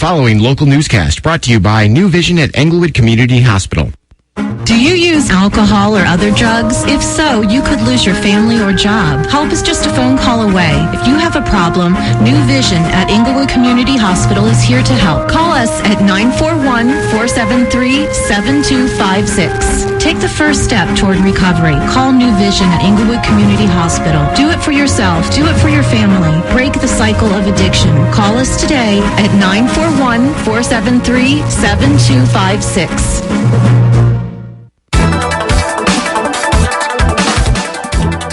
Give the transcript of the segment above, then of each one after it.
following local newscast brought to you by New Vision at Englewood Community Hospital. Do you use alcohol or other drugs? If so, you could lose your family or job. Help is just a phone call away. If you have a problem, New Vision at Englewood Community Hospital is here to help. Call us at 941-473-7256. Take the first step toward recovery. Call New Vision at Englewood Community Hospital. Do it for yourself. Do it for your family. Break the cycle of addiction. Call us today at 941-473-7256.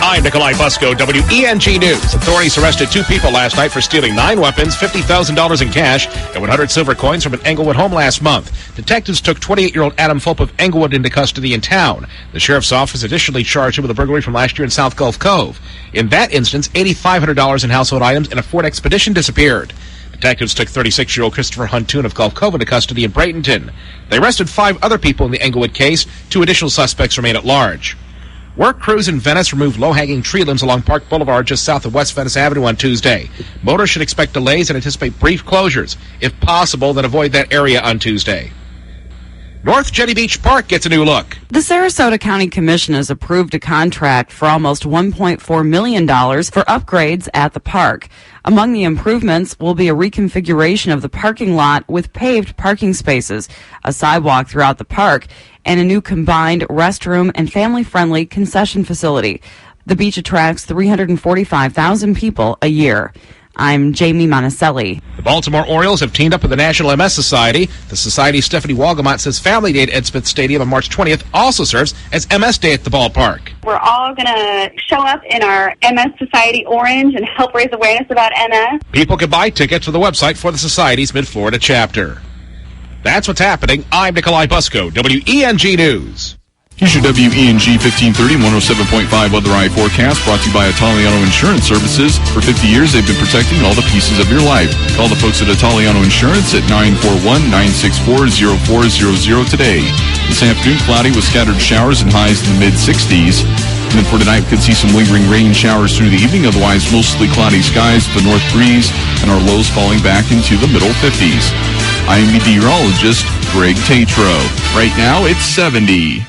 I'm Nikolai Busko, WENG News. Authorities arrested 2 people last night for stealing 9 weapons, $50,000 in cash, and 100 silver coins from an Englewood home last month. Detectives took 28-year-old Adam Fulp of Englewood into custody in town. The sheriff's office additionally charged him with a burglary from last year in South Gulf Cove. In that instance, $8,500 in household items and a Ford Expedition disappeared. Detectives took 36-year-old Christopher Huntoon of Gulf Cove into custody in Bradenton. They arrested 5 other people in the Englewood case. 2 additional suspects remain at large. Work crews in Venice removed low-hanging tree limbs along Park Boulevard just south of West Venice Avenue on Tuesday. Motorists should expect delays and anticipate brief closures. If possible, then avoid that area on Tuesday. North Jetty Beach Park gets a new look. The Sarasota County Commission has approved a contract for almost $1.4 million for upgrades at the park. Among the improvements will be a reconfiguration of the parking lot with paved parking spaces, a sidewalk throughout the park, and a new combined restroom and family-friendly concession facility. The beach attracts 345,000 people a year. I'm Jamie Monticelli. The Baltimore Orioles have teamed up with the National MS Society. The Society's Stephanie Walgamot says Family Day at Ed Smith Stadium on March 20th also serves as MS Day at the ballpark. We're all going to show up in our MS Society orange and help raise awareness about MS. People can buy tickets to the website for the Society's Mid-Florida chapter. That's what's happening. I'm Nikolai Busko, WENG News. Here's your WENG 1530 107.5 Weather Eye forecast brought to you by Italiano Insurance Services. For 50 years, they've been protecting all the pieces of your life. Call the folks at Italiano Insurance at 941-964-0400 today. This afternoon, cloudy with scattered showers and highs in the mid-60s. And then for tonight, we could see some lingering rain showers through the evening. Otherwise, mostly cloudy skies with the north breeze and our lows falling back into the middle 50s. I'm meteorologist Greg Tatro. Right now, it's 70.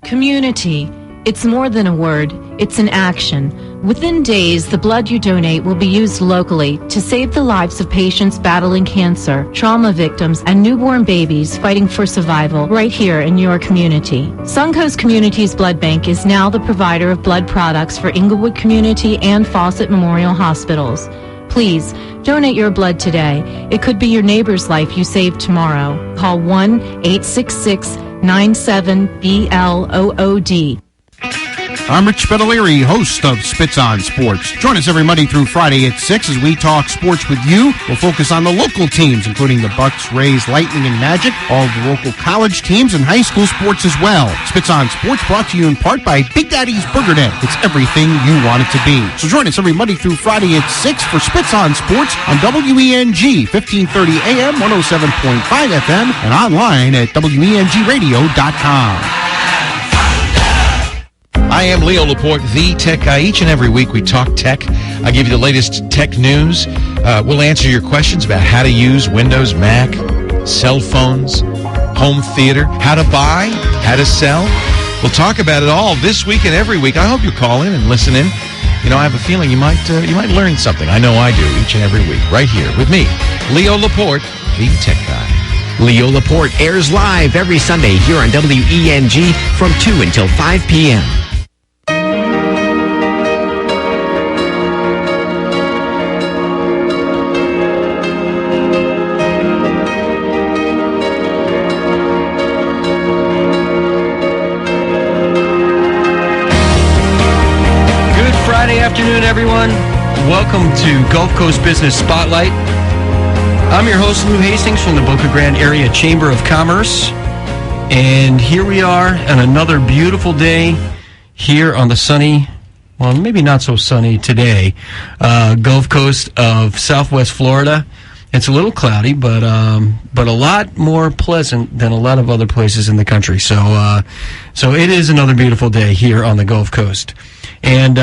Community. It's more than a word, it's an action. Within days, the blood you donate will be used locally to save the lives of patients battling cancer, trauma victims, and newborn babies fighting for survival right here in your community. Suncoast Community's Blood Bank is now the provider of blood products for Englewood Community and Fawcett Memorial Hospitals. Please, donate your blood today. It could be your neighbor's life you save tomorrow. Call 1-866-97-BLOOD. I'm Rich Spitaleri, host of Spitz on Sports. Join us every Monday through Friday at 6 as we talk sports with you. We'll focus on the local teams, including the Bucks, Rays, Lightning, and Magic, all of the local college teams and high school sports as well. Spitz on Sports brought to you in part by Big Daddy's Burger Den. It's everything you want it to be. So join us every Monday through Friday at 6 for Spitz on Sports on WENG, 1530 AM, 107.5 FM, and online at WENGradio.com. I am Leo Laporte, the tech guy. Each and every week we talk tech. I give you the latest tech news. We'll answer your questions about how to use Windows, Mac, cell phones, home theater, how to buy, how to sell. We'll talk about it all this week and every week. I hope you call in and listen in. You know, I have a feeling you might learn something. I know I do each and every week, right here with me, Leo Laporte, the tech guy. Leo Laporte airs live every Sunday here on WENG from 2 until 5 p.m. Afternoon, everyone. Welcome to Gulf Coast Business Spotlight. I'm your host, Lou Hastings from the Boca Grande Area Chamber of Commerce. And here we are on another beautiful day here on the sunny, well, maybe not so sunny today, Gulf Coast of Southwest Florida. It's a little cloudy, but a lot more pleasant than a lot of other places in the country. So it is another beautiful day here on the Gulf Coast. And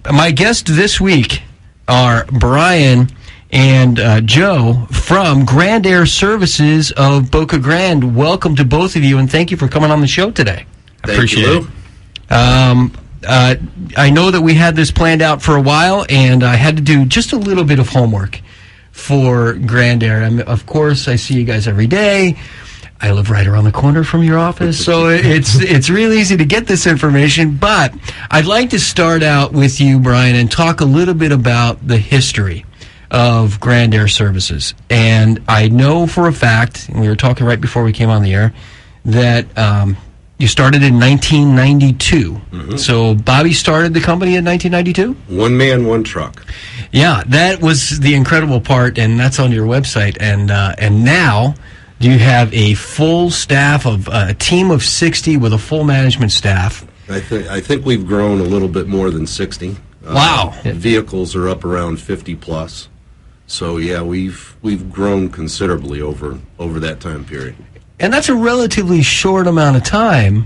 my guests this week are Brian and Joe from Grand Aire Services of Boca Grande. Welcome to both of you, and thank you for coming on the show today. I appreciate it. I know that we had this planned out for a while, and I had to do just a little bit of homework for Grand Aire. I mean, of course, I see you guys every day. I live right around the corner from your office, so it's real easy to get this information. But I'd like to start out with you, Brian, and talk a little bit about the history of Grand Aire Services. And I know for a fact, and we were talking right before we came on the air, that you started in 1992. Mm-hmm. So Bobby started the company in 1992? One man, one truck. Yeah, that was the incredible part, and that's on your website. And now you have a full staff of a team of 60 with a full management staff. I think we've grown a little bit more than 60. Wow. Vehicles are up around 50 plus. So yeah, we've grown considerably over that time period. And that's a relatively short amount of time,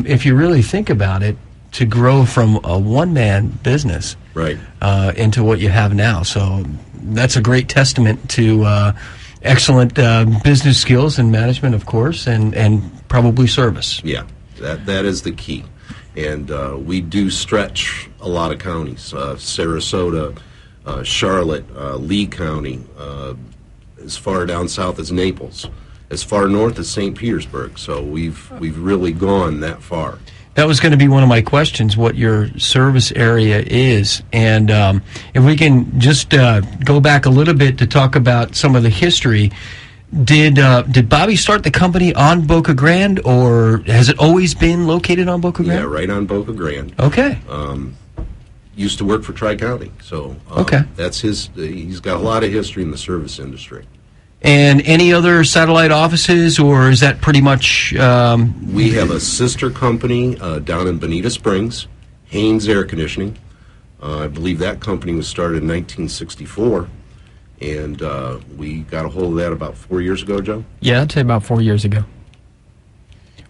if you really think about it, to grow from a one-man business right into what you have now. So that's a great testament to excellent business skills and management, of course, and probably service. Yeah, that is the key. And we do stretch a lot of counties, Sarasota, Charlotte, Lee County, as far down south as Naples, as far north as St. Petersburg. So we've really gone that far. That was going to be one of my questions, what your service area is. And if we can just go back a little bit to talk about some of the history, did Bobby start the company on Boca Grande, or has it always been located on Boca Grande? Yeah, right on Boca Grande. Okay. Used to work for Tri-County. So okay. That's he's got a lot of history in the service industry. And any other satellite offices, or is that pretty much... We have a sister company down in Bonita Springs, Haines Air Conditioning. I believe that company was started in 1964, and we got a hold of that about 4 years ago, Joe? Yeah, I'd say about 4 years ago.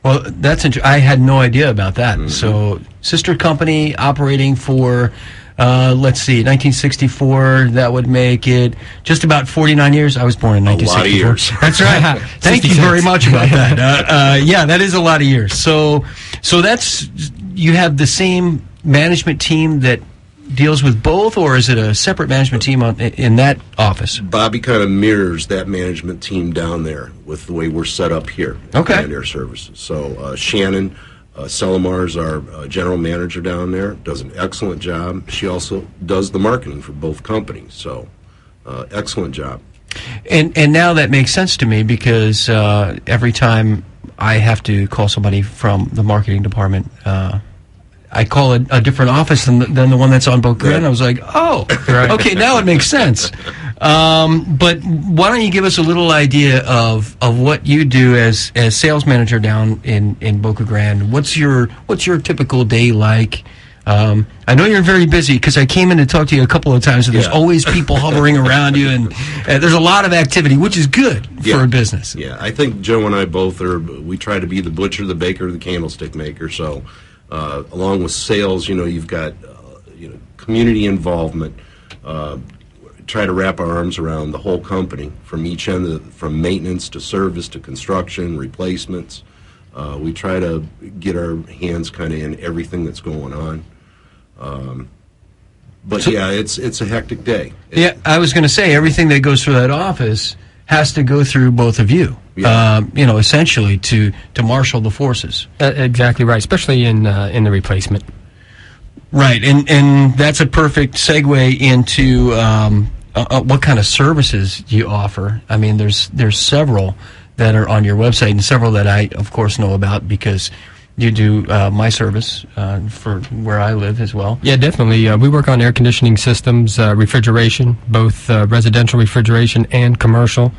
Well, that's interesting. I had no idea about that. Mm-hmm. So, sister company operating for... let's see, 1964, that would make it just about 49 years. I was born in 1964. A lot of years. That's right. Thank you very much about that. Yeah, that is a lot of years. So that's, you have the same management team that deals with both, or is it a separate management team in that office? Bobby kind of mirrors that management team down there with the way we're set up here at Grand Aire Services. So Shannon Selamar's our general manager down there, does an excellent job. She also does the marketing for both companies, so excellent job. And now that makes sense to me, because every time I have to call somebody from the marketing department, I call it a different office than the one that's on Boca Grande. I was like, oh, okay, now it makes sense. But why don't you give us a little idea of what you do as sales manager down in Boca Grande? What's your typical day like? I know you're very busy, because I came in to talk to you a couple of times, and there's always people hovering around you, and there's a lot of activity, which is good for a business. Yeah, I think Joe and I both we try to be the butcher, the baker, the candlestick maker. So along with sales, you've got community involvement. Try to wrap our arms around the whole company, from each end, from maintenance to service to construction, replacements. We try to get our hands kind of in everything that's going on. But yeah, it's a hectic day. Yeah, I was going to say, everything that goes through that office has to go through both of you. Yeah. Essentially to marshal the forces. Exactly right, especially in the replacement. Right, and that's a perfect segue into what kind of services you offer. I mean, there's several that are on your website, and several that I, of course, know about, because you do my service for where I live as well. Yeah, definitely. We work on air conditioning systems, refrigeration, both residential refrigeration and commercial.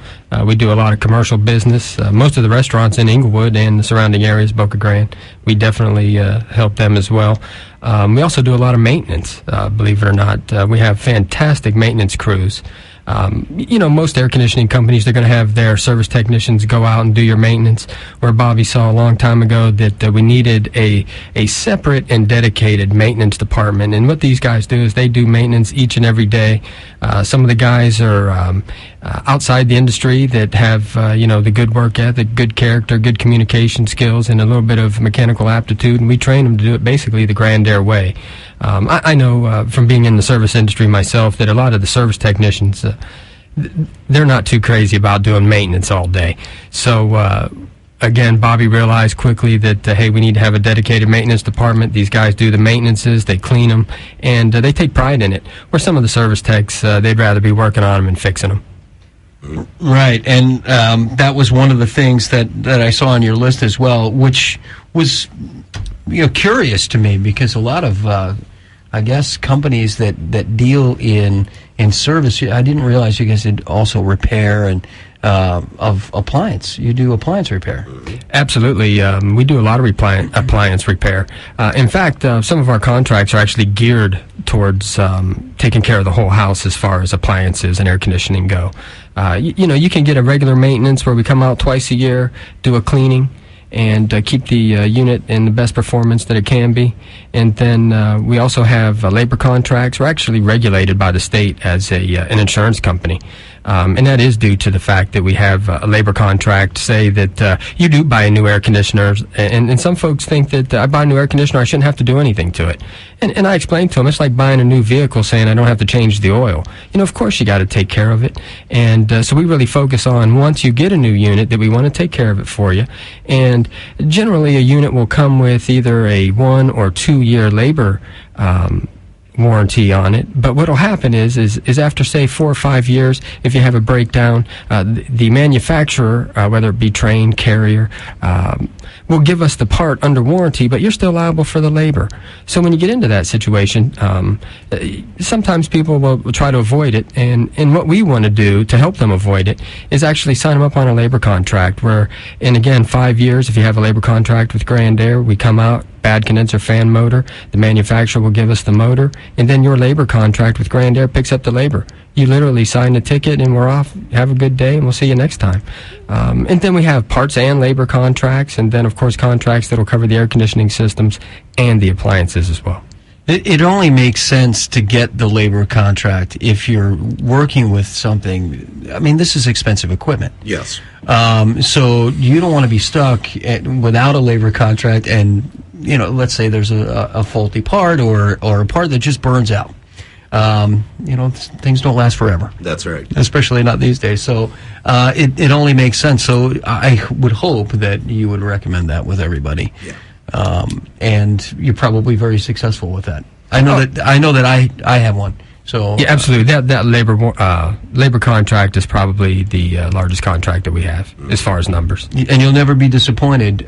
We do a lot of commercial business. Most of the restaurants in Inglewood and the surrounding areas, Boca Grande, we definitely help them as well. We also do a lot of maintenance, believe it or not. We have fantastic maintenance crews. Most air conditioning companies, they're going to have their service technicians go out and do your maintenance, where Bobby saw a long time ago that we needed a separate and dedicated maintenance department. And what these guys do is they do maintenance each and every day. Some of the guys are outside the industry that have, the good work ethic, good character, good communication skills, and a little bit of mechanical aptitude, and we train them to do it basically the Grand Air way. I know from being in the service industry myself that a lot of the service technicians, they're not too crazy about doing maintenance all day. So, again, Bobby realized quickly that, hey, we need to have a dedicated maintenance department. These guys do the maintenances, they clean them, and they take pride in it. Where some of the service techs, they'd rather be working on them and fixing them. Right, and that was one of the things that I saw on your list as well, which was curious to me, because a lot of I guess companies that deal in service, I didn't realize you guys did also repair and of appliance. You do appliance repair. Absolutely. We do a lot of appliance repair. In fact, some of our contracts are actually geared towards taking care of the whole house as far as appliances and air conditioning go. You can get a regular maintenance where we come out twice a year, do a cleaning, and keep the unit in the best performance that it can be. And then we also have labor contracts. We're actually regulated by the state as an insurance company. And that is due to the fact that we have a labor contract say that you do buy a new air conditioner. And some folks think that I buy a new air conditioner, I shouldn't have to do anything to it. And I explained to them, it's like buying a new vehicle saying I don't have to change the oil. Of course you got to take care of it. And so we really focus on, once you get a new unit, that we want to take care of it for you. And generally a unit will come with either a 1 or 2 year labor warranty on it. But what will happen is after, say, 4 or 5 years, if you have a breakdown, the manufacturer, whether it be Train, Carrier, will give us the part under warranty, but you're still liable for the labor. So when you get into that situation, sometimes people will try to avoid it, and what we want to do to help them avoid it is actually sign them up on a labor contract where, and again, 5 years, if you have a labor contract with Grand Air, we come out, bad condenser fan motor, the manufacturer will give us the motor, and then your labor contract with Grand Air picks up the labor. You literally sign the ticket and we're off. Have a good day, and we'll see you next time. And then we have parts and labor contracts, and then, of course, contracts that will cover the air conditioning systems and the appliances as well. It only makes sense to get the labor contract if you're working with something. I mean, this is expensive equipment. Yes. So you don't want to be stuck without a labor contract, and let's say there's a faulty part or a part that just burns out. Things don't last forever. That's right. Especially not these days. So it only makes sense. So I would hope that you would recommend that with everybody. Yeah. And you're probably very successful with that. I know that I have one. So yeah, absolutely. That labor contract is probably the largest contract that we have as far as numbers. And you'll never be disappointed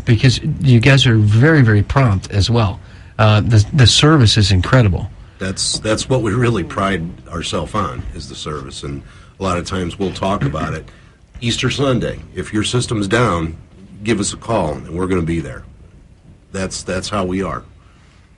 because you guys are very, very prompt as well. The service is incredible. That's what we really pride ourselves on, is the service. And a lot of times we'll talk about it. Easter Sunday, if your system's down, give us a call and we're going to be there. That's how we are.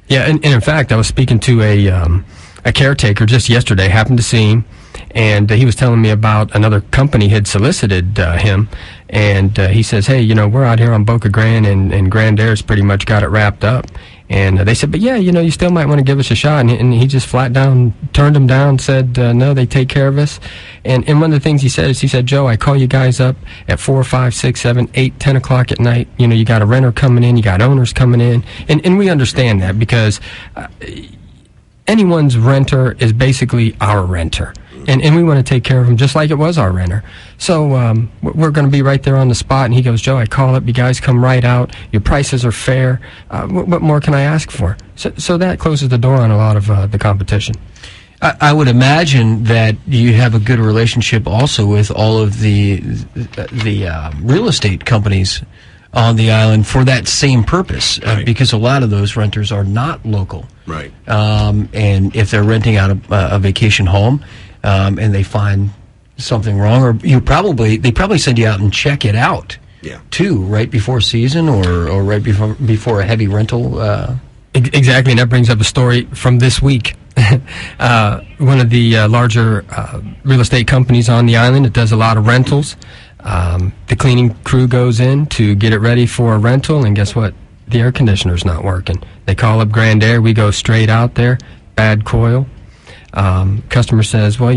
Yeah, and in fact, I was speaking to a caretaker just yesterday, happened to see him, and he was telling me about another company had solicited him, and he says, hey, we're out here on Boca Grande, and Grand Aire's pretty much got it wrapped up. And they said, but yeah, you still might want to give us a shot. And he just flat down turned them down, said, no, they take care of us. And one of the things he said is, he said, Joe, I call you guys up at 4, 5, 6, 7, 8, 10 o'clock at night. You got a renter coming in, you got owners coming in. And we understand that, because anyone's renter is basically our renter. And we want to take care of them just like it was our renter. So we're going to be right there on the spot. And he goes, Joe, I call up. You guys come right out. Your prices are fair. What more can I ask for? So that closes the door on a lot of the competition. I would imagine that you have a good relationship also with all of the real estate companies on the island for that same purpose, right. Because a lot of those renters are not local. Right. And if they're renting out a vacation home, and they find something wrong, or they probably send you out and check it out, yeah, too, right before season or right before a heavy rental. Exactly, and that brings up a story from this week. one of the larger real estate companies on the island. It does a lot of rentals. The cleaning crew goes in to get it ready for a rental, and guess what? The air conditioner's not working. They call up Grand Air. We go straight out there, bad coil. Customer says, well,